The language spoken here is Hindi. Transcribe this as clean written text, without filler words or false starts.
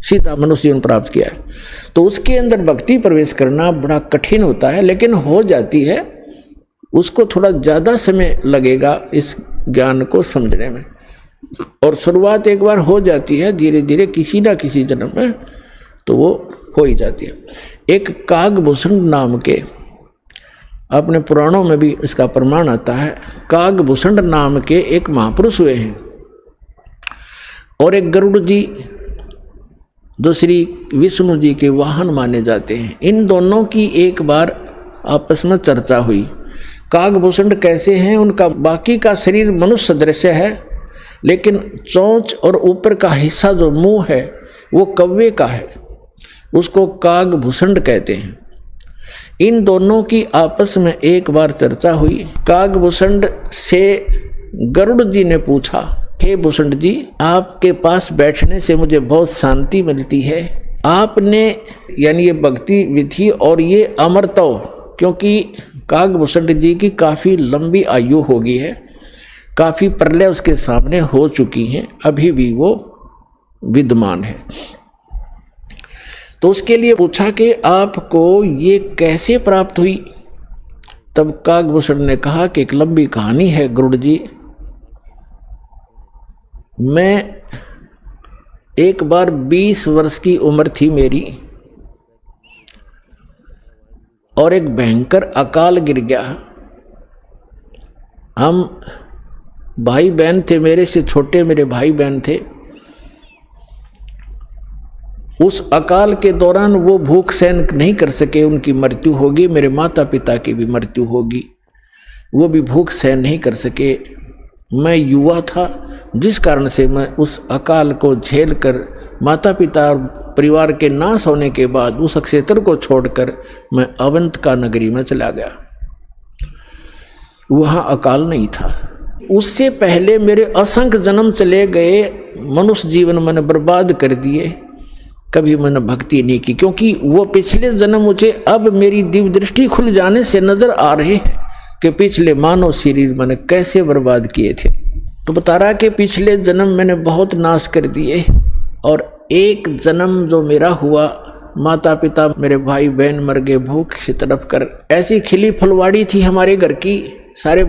सीधा मनुष्य जीवन प्राप्त किया है। तो उसके अंदर भक्ति प्रवेश करना बड़ा कठिन होता है, लेकिन हो जाती है। उसको थोड़ा ज़्यादा समय लगेगा इस ज्ञान को समझने में, और शुरुआत एक बार हो जाती है, धीरे धीरे किसी ना किसी जन्म में तो वो हो ही जाती है। एक कागभूषण नाम के, अपने पुराणों में भी इसका प्रमाण आता है, कागभूषण नाम के एक महापुरुष हुए हैं, और एक गरुड़ जी जो श्री विष्णु जी के वाहन माने जाते हैं। इन दोनों की एक बार आपस में चर्चा हुई। कागभूषण कैसे हैं, उनका बाकी का शरीर मनुष्य सदृश है, लेकिन चोंच और ऊपर का हिस्सा जो मुंह है वो कौवे का है, उसको कागभूषण कहते हैं। इन दोनों की आपस में एक बार चर्चा हुई। कागभूषण से गरुड़ जी ने पूछा, हे भूषण जी, आपके पास बैठने से मुझे बहुत शांति मिलती है। आपने यानी ये भक्ति विधि और ये अमरत्व, क्योंकि कागभूषण जी की काफ़ी लंबी आयु हो गई है, काफ़ी प्रलय उसके सामने हो चुकी हैं, अभी भी वो विद्यमान है। तो उसके लिए पूछा कि आपको ये कैसे प्राप्त हुई। तब कागभूषण ने कहा कि एक लंबी कहानी है गरुड़ जी। मैं एक बार 20 वर्ष की उम्र थी मेरी, और एक भयंकर अकाल गिर गया। हम भाई बहन थे, मेरे से छोटे मेरे भाई बहन थे। उस अकाल के दौरान वो भूख सहन नहीं कर सके, उनकी मृत्यु होगी। मेरे माता पिता की भी मृत्यु होगी, वो भी भूख सहन नहीं कर सके। मैं युवा था, जिस कारण से मैं उस अकाल को झेल कर माता पिता और परिवार के नाश होने के बाद उस क्षेत्र को छोड़कर मैं अवंतिका नगरी में चला गया। वहाँ अकाल नहीं था। उससे पहले मेरे असंख्य जन्म चले गए, मनुष्य जीवन मैंने बर्बाद कर दिए, कभी मैंने भक्ति नहीं की, क्योंकि वो पिछले जन्म मुझे अब मेरी दिव्य दृष्टि खुल जाने से नजर आ रहे हैं कि पिछले मानव शरीर मैंने कैसे बर्बाद किए थे। तो बता रहा कि पिछले जन्म मैंने बहुत नाश कर दिए, और एक जन्म जो मेरा हुआ, माता पिता मेरे भाई बहन मर गए भूख से तड़प कर। ऐसी खिली फुलवाड़ी थी हमारे घर की, सारे